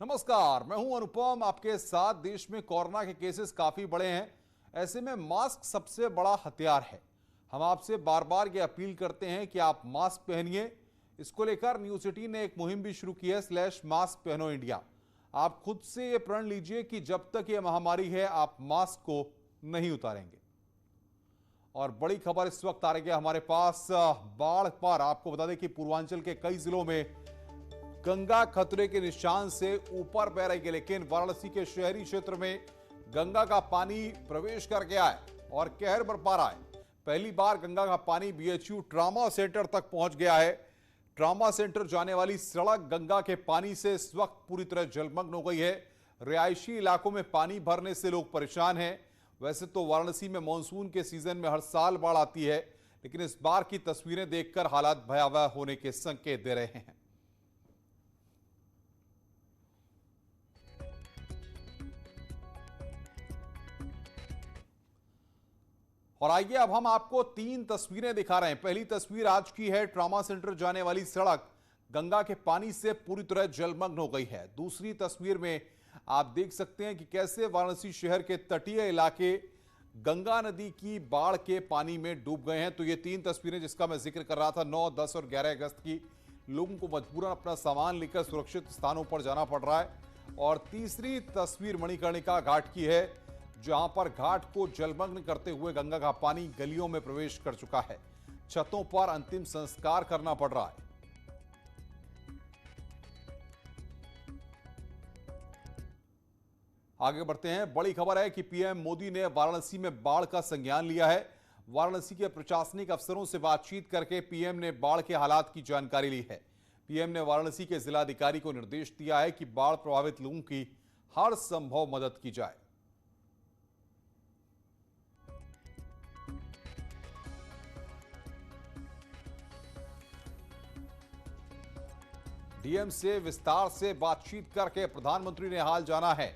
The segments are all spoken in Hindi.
नमस्कार, मैं हूं अनुपम आपके साथ। देश में कोरोना के केसेस काफी बड़े हैं। ऐसे में मास्क सबसे बड़ा हथियार है। हम आपसे बार बार ये अपील करते हैं कि आप मास्क पहनिए। इसको लेकर न्यूज 18 ने एक मुहिम भी शुरू की है, /मास्क पहनो इंडिया। आप खुद से ये प्रण लीजिए कि जब तक ये महामारी है आप मास्क को नहीं उतारेंगे। और बड़ी खबर इस वक्त आ रही है हमारे पास बाढ़ पर। आपको बता दें कि पूर्वांचल के कई जिलों में गंगा खतरे के निशान से ऊपर बह रही है, लेकिन वाराणसी के शहरी क्षेत्र में गंगा का पानी प्रवेश कर गया है और कहर बरपा रहा है। पहली बार गंगा का पानी बीएचयू ट्रॉमा सेंटर तक पहुंच गया है। ट्रॉमा सेंटर जाने वाली सड़क गंगा के पानी से इस वक्त पूरी तरह जलमग्न हो गई है। रिहायशी इलाकों में पानी भरने से लोग परेशान हैं। वैसे तो वाराणसी में मानसून के सीजन में हर साल बाढ़ आती है, लेकिन इस बार की तस्वीरें देखकर हालात भयावह होने के संकेत दे रहे हैं। और आइए अब हम आपको 3 तस्वीरें दिखा रहे हैं। पहली तस्वीर आज की है, ट्रॉमा सेंटर जाने वाली सड़क गंगा के पानी से पूरी तरह जलमग्न हो गई है। दूसरी तस्वीर में आप देख सकते हैं कि कैसे वाराणसी शहर के तटीय इलाके गंगा नदी की बाढ़ के पानी में डूब गए हैं। तो ये 3 तस्वीरें जिसका मैं जिक्र कर रहा था, 9, 10 और 11 अगस्त की, लोगों को मजबूरन अपना सामान लेकर सुरक्षित स्थानों पर जाना पड़ रहा है। और तीसरी तस्वीर मणिकर्णिका घाट की है, जहां पर घाट को जलमग्न करते हुए गंगा का पानी गलियों में प्रवेश कर चुका है। छतों पर अंतिम संस्कार करना पड़ रहा है। आगे बढ़ते हैं। बड़ी खबर है कि पीएम मोदी ने वाराणसी में बाढ़ का संज्ञान लिया है। वाराणसी के प्रशासनिक अफसरों से बातचीत करके पीएम ने बाढ़ के हालात की जानकारी ली है। पीएम ने वाराणसी के जिलाधिकारी को निर्देश दिया है कि बाढ़ प्रभावित लोगों की हर संभव मदद की जाए। डीएम से विस्तार से बातचीत करके प्रधानमंत्री ने हाल जाना है।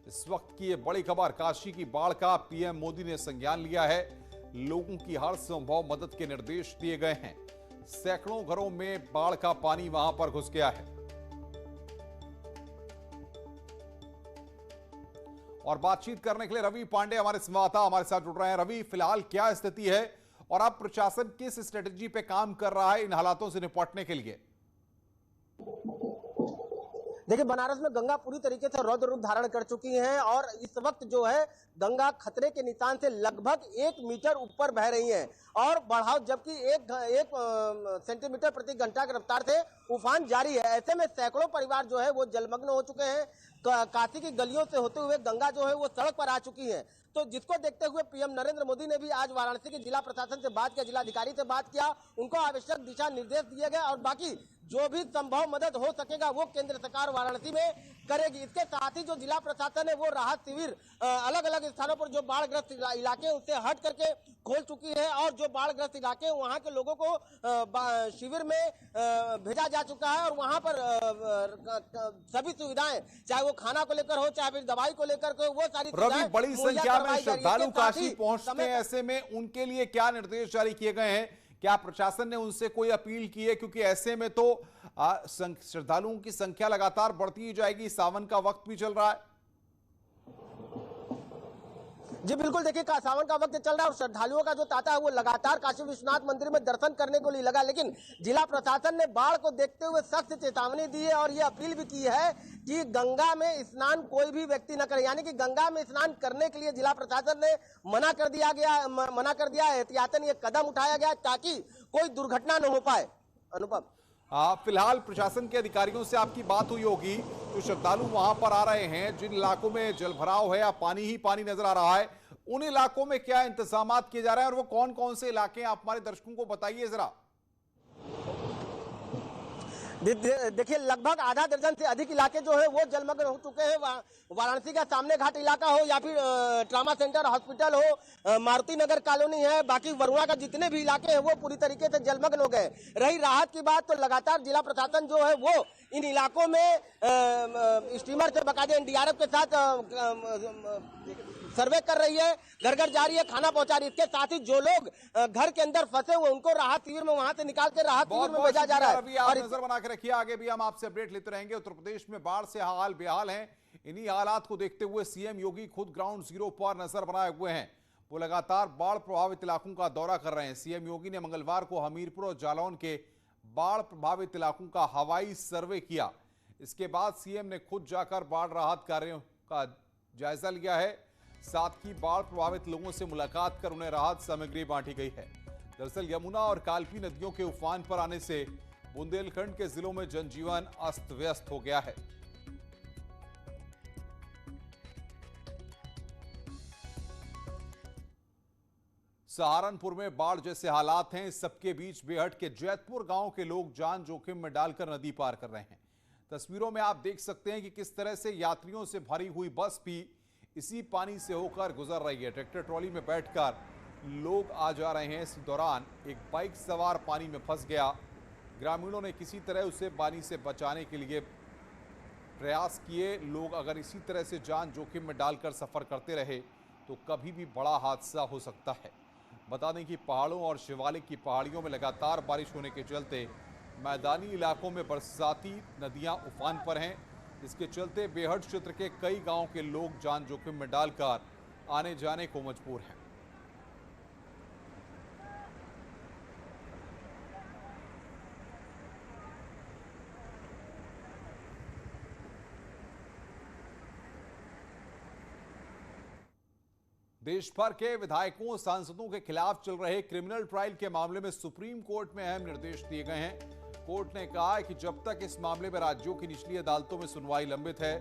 इस वक्त की ये बड़ी खबर, काशी की बाढ़ का पीएम मोदी ने संज्ञान लिया है। लोगों की हर संभव मदद के निर्देश दिए गए हैं। सैकड़ों घरों में बाढ़ का पानी वहां पर घुस गया है। और बातचीत करने के लिए रवि पांडे हमारे संवाददाता हमारे साथ जुड़ रहे हैं। रवि, फिलहाल क्या स्थिति है और अब प्रशासन किस स्ट्रेटेजी पे काम कर रहा है इन हालातों से निपटने के लिए? देखिए, बनारस में गंगा पूरी तरीके से रौद्र रूप धारण कर चुकी है और इस वक्त जो है गंगा खतरे के निशान से लगभग 1 मीटर ऊपर बह रही है और बढ़ाव जबकि एक सेंटीमीटर प्रति घंटा की रफ्तार से उफान जारी है। ऐसे में सैकड़ों परिवार जो है वो जलमग्न हो चुके हैं। काशी की गलियों से होते हुए गंगा जो है वो सड़क पर आ चुकी है। तो जिसको देखते हुए पीएम नरेंद्र मोदी ने भी आज वाराणसी के जिला प्रशासन से बात किया, जिलाधिकारी से बात किया, उनको आवश्यक दिशा निर्देश दिए गए और बाकी जो भी संभव मदद हो सकेगा वो केंद्र सरकार वाराणसी में करेगी। इसके साथ ही जो जिला प्रशासन है वो राहत शिविर अलग अलग स्थानों पर जो बाढ़ग्रस्त इलाके उससे हट करके खोल चुकी है और जो बाढ़ग्रस्त इलाके वहां के लोगों को शिविर में भेजा जा चुका है और वहां पर सभी सुविधाएं, चाहे वो खाना को लेकर हो चाहे फिर दवाई को लेकर हो, वो सारी रवि, बड़ी संख्या में श्रद्धालु काशी पहुंचते हैं। ऐसे में उनके लिए क्या निर्देश जारी किए गए हैं? क्या प्रशासन ने उनसे कोई अपील की है? क्योंकि ऐसे में तो श्रद्धालुओं की संख्या लगातार बढ़ती ही जाएगी। सावन का वक्त भी चल रहा है। जी बिल्कुल, देखिए सावन का वक्त चल रहा है और श्रद्धालुओं का जो तांता है वो लगातार काशी विश्वनाथ मंदिर में दर्शन करने को लिए लगा। लेकिन जिला प्रशासन ने बाढ़ को देखते हुए सख्त चेतावनी दी है और ये अपील भी की है कि गंगा में स्नान कोई भी व्यक्ति न करे। यानी कि गंगा में स्नान करने के लिए जिला प्रशासन ने मना कर दिया, एहतियातन ये कदम उठाया गया ताकि कोई दुर्घटना न हो पाए। अनुपम, फिलहाल प्रशासन के अधिकारियों से आपकी बात हुई होगी। जो श्रद्धालु वहां पर आ रहे हैं, जिन इलाकों में जलभराव है या पानी ही पानी नजर आ रहा है, उन इलाकों में क्या इंतजाम किए जा रहे हैं और वो कौन कौन से इलाके हैं, आप हमारे दर्शकों को बताइए जरा। देखिए, लगभग आधा दर्जन से अधिक इलाके जो है वो जलमग्न हो चुके हैं। वाराणसी का सामने घाट इलाका हो या फिर ट्रॉमा सेंटर हॉस्पिटल हो, मारुति नगर कॉलोनी है, बाकी वरुणा का जितने भी इलाके हैं वो पूरी तरीके से जलमग्न हो गए। रही राहत की बात, तो लगातार जिला प्रशासन जो है वो इन इलाकों में स्टीमर से बकायदे एनडीआरएफ के साथ सर्वे कर रही है, घर घर जा रही है, खाना पहुंचा रही है। इसके साथ ही जो लोग घर के अंदर फंसे हुए उनको राहत शिविर में वहां से निकाल के राहत शिविर में भेजा जा रहा है। अभी आप नजर बना के रखिए, आगे भी हम आपसे अपडेट लेते रहेंगे। उत्तर प्रदेश में बाढ़ से हाल बेहाल है। इन्हीं हालात को देखते हुए सीएम योगी खुद ग्राउंड जीरो पर नजर बनाए हुए हैं। वो लगातार बाढ़ प्रभावित इलाकों का दौरा कर रहे हैं। सीएम योगी ने मंगलवार को हमीरपुर और जालौन के बाढ़ प्रभावित इलाकों का हवाई सर्वे किया। इसके बाद सीएम ने खुद जाकर बाढ़ राहत कार्यों का जायजा लिया है। साथ ही बाढ़ प्रभावित लोगों से मुलाकात कर उन्हें राहत सामग्री बांटी गई है। दरअसल यमुना और कालपी नदियों के उफान पर आने से बुंदेलखंड के जिलों में जनजीवन अस्त व्यस्त हो गया है। सहारनपुर में बाढ़ जैसे हालात हैं। इस सबके बीच बेहट के जैतपुर गांव के लोग जान जोखिम में डालकर नदी पार कर रहे हैं। तस्वीरों में आप देख सकते हैं कि किस तरह से यात्रियों से भरी हुई बस भी इसी पानी से होकर गुजर रही है। ट्रैक्टर ट्रॉली में बैठकर लोग आ जा रहे हैं। इस दौरान एक बाइक सवार पानी में फंस गया। ग्रामीणों ने किसी तरह उसे पानी से बचाने के लिए प्रयास किए। लोग अगर इसी तरह से जान जोखिम में डालकर सफर करते रहे तो कभी भी बड़ा हादसा हो सकता है। बता दें कि पहाड़ों और शिवालिक की पहाड़ियों में लगातार बारिश होने के चलते मैदानी इलाकों में बरसाती नदियां उफान पर हैं। इसके चलते बेहट क्षेत्र के कई गांवों के लोग जान जोखिम में डालकर आने जाने को मजबूर हैं। देश भर के विधायकों सांसदों के खिलाफ चल रहे क्रिमिनल ट्रायल के मामले में सुप्रीम कोर्ट में अहम निर्देश दिए गए हैं। कोर्ट ने कहा है कि जब तक इस मामले में राज्यों की निचली अदालतों में सुनवाई लंबित है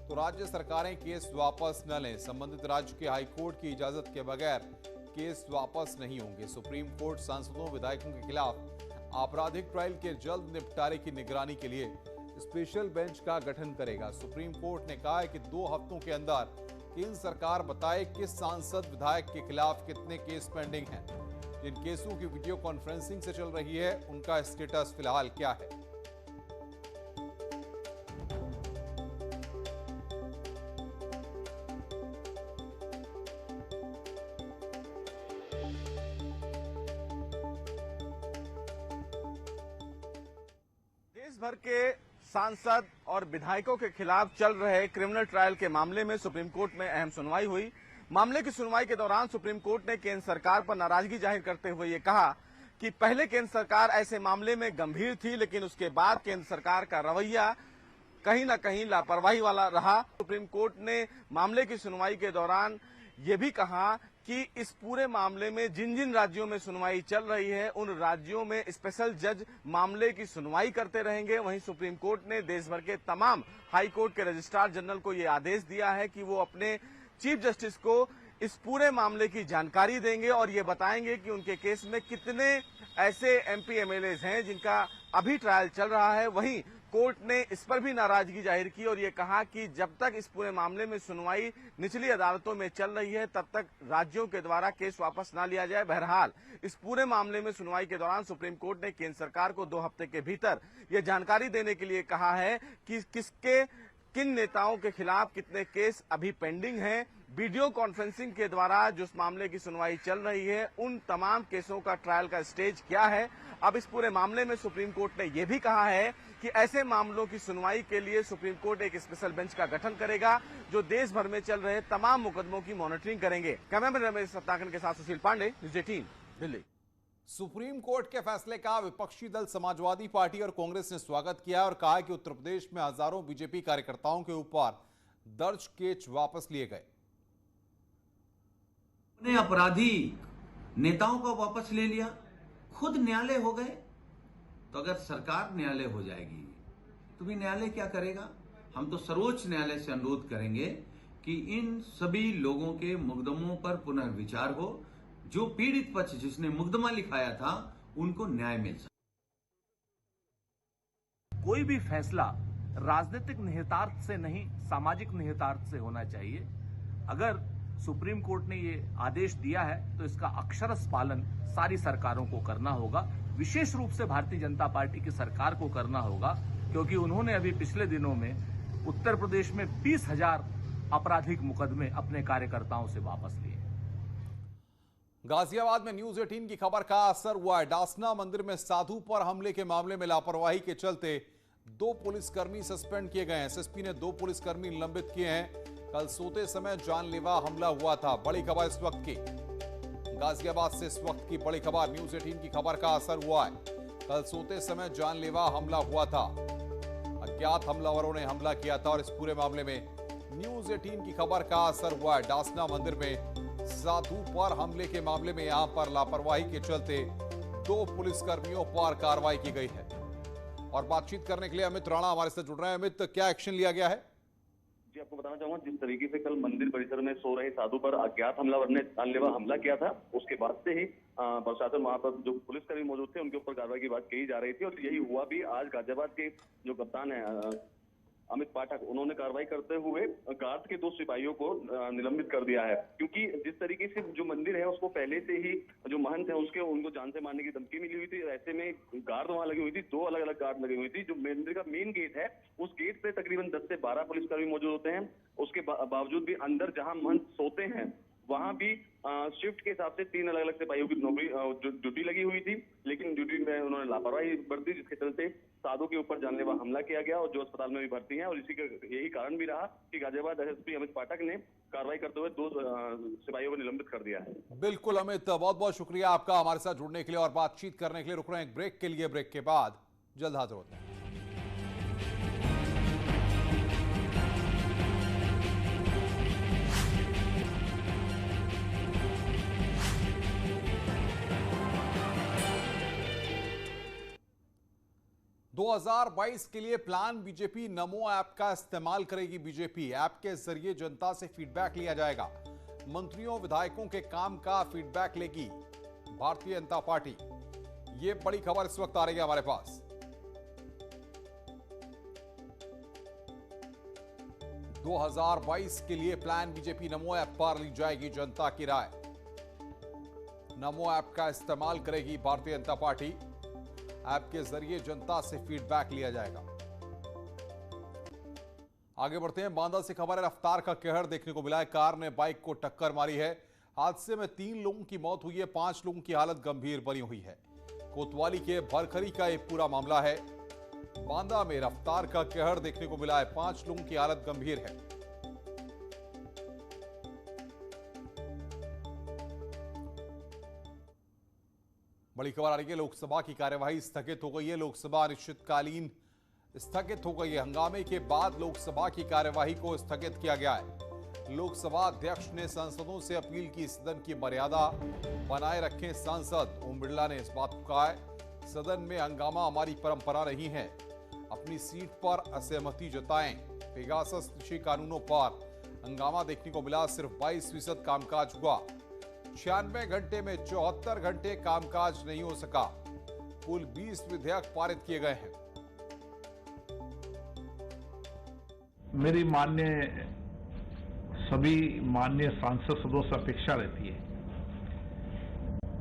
तो राज्य सरकारें केस वापस न लें। संबंधित राज्य के हाईकोर्ट की इजाजत के बगैर केस वापस नहीं होंगे। सुप्रीम कोर्ट सांसदों विधायकों के खिलाफ आपराधिक ट्रायल के जल्द निपटारे की निगरानी के लिए स्पेशल बेंच का गठन करेगा। सुप्रीम कोर्ट ने कहा है कि 2 हफ्तों के अंदर केंद्र सरकार बताए किस सांसद विधायक के खिलाफ कितने केस पेंडिंग हैं। जिन केसों की वीडियो कॉन्फ्रेंसिंग से चल रही है उनका स्टेटस फिलहाल क्या है। देश भर के सांसद और विधायकों के खिलाफ चल रहे क्रिमिनल ट्रायल के मामले में सुप्रीम कोर्ट में अहम सुनवाई हुई। मामले की सुनवाई के दौरान सुप्रीम कोर्ट ने केंद्र सरकार पर नाराजगी जाहिर करते हुए ये कहा कि पहले केंद्र सरकार ऐसे मामले में गंभीर थी, लेकिन उसके बाद केंद्र सरकार का रवैया कहीं न कहीं लापरवाही वाला रहा। सुप्रीम कोर्ट ने मामले की सुनवाई के दौरान ये भी कहा कि इस पूरे मामले में जिन जिन राज्यों में सुनवाई चल रही है उन राज्यों में स्पेशल जज मामले की सुनवाई करते रहेंगे। वहीं सुप्रीम कोर्ट ने देश भर के तमाम हाई कोर्ट के रजिस्ट्रार जनरल को यह आदेश दिया है कि वो अपने चीफ जस्टिस को इस पूरे मामले की जानकारी देंगे और ये बताएंगे कि उनके केस में कितने ऐसे एमपी एमएलएज हैं जिनका अभी ट्रायल चल रहा है। वहीं कोर्ट ने इस पर भी नाराजगी जाहिर की और ये कहा कि जब तक इस पूरे मामले में सुनवाई निचली अदालतों में चल रही है तब तक राज्यों के द्वारा केस वापस ना लिया जाए। बहरहाल इस पूरे मामले में सुनवाई के दौरान सुप्रीम कोर्ट ने केंद्र सरकार को 2 हफ्ते के भीतर ये जानकारी देने के लिए कहा है कि किन नेताओं के खिलाफ कितने केस अभी पेंडिंग हैं। वीडियो कॉन्फ्रेंसिंग के द्वारा जो इस मामले की सुनवाई चल रही है उन तमाम केसों का ट्रायल का स्टेज क्या है। अब इस पूरे मामले में सुप्रीम कोर्ट ने यह भी कहा है कि ऐसे मामलों की सुनवाई के लिए सुप्रीम कोर्ट एक स्पेशल बेंच का गठन करेगा जो देश भर में चल रहे तमाम मुकदमों की मॉनिटरिंग करेंगे। कैमरामैन रमेश सत्ताकन के साथ Sushil Pandey, news 18 Delhi. Supreme court के फैसले का विपक्षी दल समाजवादी पार्टी और कांग्रेस ने स्वागत किया और कहा कि उत्तर प्रदेश में हजारों बीजेपी कार्यकर्ताओं के ऊपर दर्ज केस वापस लिए गए। अपराधी नेताओं को वापस ले लिया, खुद न्यायालय हो गए। तो अगर सरकार न्यायालय हो जाएगी तो भी न्यायालय क्या करेगा? हम तो सर्वोच्च न्यायालय से अनुरोध करेंगे कि इन सभी लोगों के मुकदमों पर पुनर्विचार हो। जो पीड़ित पक्ष जिसने मुकदमा लिखाया था उनको न्याय मिल सके। कोई भी फैसला राजनीतिक निहितार्थ से नहीं, सामाजिक निहितार्थ से होना चाहिए। अगर सुप्रीम कोर्ट ने ये आदेश दिया है तो इसका अक्षरशः पालन सारी सरकारों को करना होगा, विशेष रूप से भारतीय जनता पार्टी की सरकार को करना होगा, क्योंकि उन्होंने अभी पिछले दिनों में उत्तर प्रदेश में 20,000 आपराधिक मुकदमे अपने कार्यकर्ताओं से वापस लिए। गाजियाबाद में न्यूज 18 की खबर का असर हुआ है। डासना मंदिर में साधु पर हमले के मामले में लापरवाही के चलते 2 पुलिसकर्मी सस्पेंड किए गए हैं। एसएसपी ने 2 पुलिसकर्मी निलंबित किए हैं। कल सोते समय जानलेवा हमला हुआ था। बड़ी खबर इस वक्त की, गाजियाबाद से इस वक्त की बड़ी खबर। न्यूज 18 की खबर का असर हुआ है। कल सोते समय जानलेवा हमला हुआ था। अज्ञात हमलावरों ने हमला किया था और इस पूरे मामले में न्यूज 18 की खबर का असर हुआ है। डासना मंदिर में साधु पर हमले के मामले में यहां पर लापरवाही के चलते 2 पुलिसकर्मियों पर कार्रवाई की गई है। और बातचीत करने के लिए अमित राणा हमारे साथ जुड़ रहे हैं। अमित, क्या एक्शन लिया गया है? जी, आपको बताना चाहूंगा, जिस तरीके से कल मंदिर परिसर में सो रहे साधु पर अज्ञात हमलावर ने जानलेवा हमला किया था, उसके बाद से ही प्रशासन वहां पर जो पुलिसकर्मी मौजूद थे उनके ऊपर कार्रवाई की बात कही जा रही थी। और यही हुआ भी। आज गाजियाबाद के जो कप्तान है अमित पाठक, उन्होंने कार्रवाई करते हुए गार्ड के 2 सिपाहियों को निलंबित कर दिया है। क्योंकि जिस तरीके से जो मंदिर है उसको पहले से ही जो महंत है उनको जान से मारने की धमकी मिली हुई थी। ऐसे में गार्ड वहां लगी हुई थी, 2 अलग अलग गार्ड लगी हुई थी। जो मंदिर का मेन गेट है उस गेट पे तकरीबन 10 से 12 पुलिसकर्मी मौजूद होते हैं। उसके बावजूद भी अंदर जहां महंत सोते हैं वहां भी शिफ्ट के हिसाब से 3 अलग अलग सिपाहियों की नौकरी ड्यूटी लगी हुई थी। लेकिन ड्यूटी में उन्होंने लापरवाही बरती, जिसके चलते साधु के ऊपर जानलेवा हमला किया गया और जो अस्पताल में भी भर्ती हैं। और इसी का यही कारण भी रहा कि गाजियाबाद एसएसपी अमित पाठक ने कार्रवाई करते हुए 2 सिपाहियों को निलंबित कर दिया है। बिल्कुल अमित, बहुत बहुत शुक्रिया आपका हमारे साथ जुड़ने के लिए और बातचीत करने के लिए। रुक रहे हैं एक ब्रेक के लिए। ब्रेक के बाद जल्द हाजिर होते हैं। दो 2022 के लिए प्लान बीजेपी नमो ऐप का इस्तेमाल करेगी। बीजेपी ऐप के जरिए जनता से फीडबैक लिया जाएगा। मंत्रियों विधायकों के काम का फीडबैक लेगी भारतीय जनता पार्टी। ये बड़ी खबर इस वक्त आ रही है हमारे पास। 2022 के लिए प्लान बीजेपी नमो ऐप पर ली जाएगी जनता की राय। नमो ऐप का इस्तेमाल करेगी भारतीय जनता पार्टी। ऐप के जरिए जनता से फीडबैक लिया जाएगा। आगे बढ़ते हैं। बांदा से खबर है, रफ्तार का कहर देखने को मिला है। कार ने बाइक को टक्कर मारी है। हादसे में 3 लोगों की मौत हुई है, 5 लोगों की हालत गंभीर बनी हुई है। कोतवाली के भरखरी का यह पूरा मामला है। बांदा में रफ्तार का कहर देखने को मिला है, 5 लोगों की हालत गंभीर है। बड़ी खबर आ रही है, लोकसभा की कार्यवाही स्थगित हो गई है। लोकसभा अनिश्चितकालीन स्थगित हो गई है। हंगामे के बाद लोकसभा की कार्यवाही को स्थगित किया गया है। लोकसभा अध्यक्ष ने सांसदों से अपील की, सदन की मर्यादा बनाए रखें। सांसद ओम बिरला ने इस बात को कहा है, सदन में हंगामा हमारी परंपरा नहीं है। अपनी सीट पर असहमति जताएं। पेगासस कृषि कानूनों पर हंगामा देखने को मिला। सिर्फ 22% कामकाज हुआ। 96 घंटे में 74 घंटे कामकाज नहीं हो सका। कुल 20 विधेयक पारित किए गए हैं। मेरी सभी माननीय सांसद सदस्यों से अपेक्षा रहती है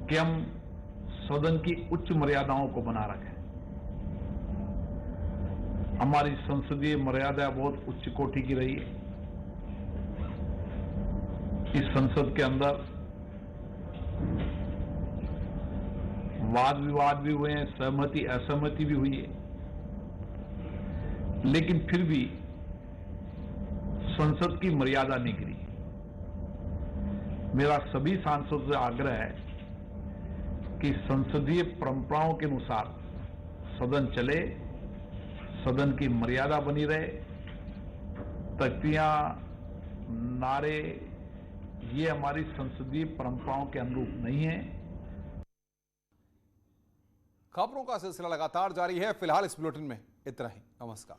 कि हम सदन की उच्च मर्यादाओं को बना रखें। हमारी संसदीय मर्यादा बहुत उच्च कोटि की रही है। इस संसद के अंदर वाद विवाद भी हुए हैं, सहमति असहमति भी हुई है, लेकिन फिर भी संसद की मर्यादा नहीं गिरी। मेरा सभी सांसदों से आग्रह है कि संसदीय परंपराओं के अनुसार सदन चले, सदन की मर्यादा बनी रहे। तख्तियां, नारे, ये हमारी संसदीय परंपराओं के अनुरूप नहीं है। खबरों का सिलसिला लगातार जारी है। फिलहाल इस बुलेटिन में इतना ही। नमस्कार।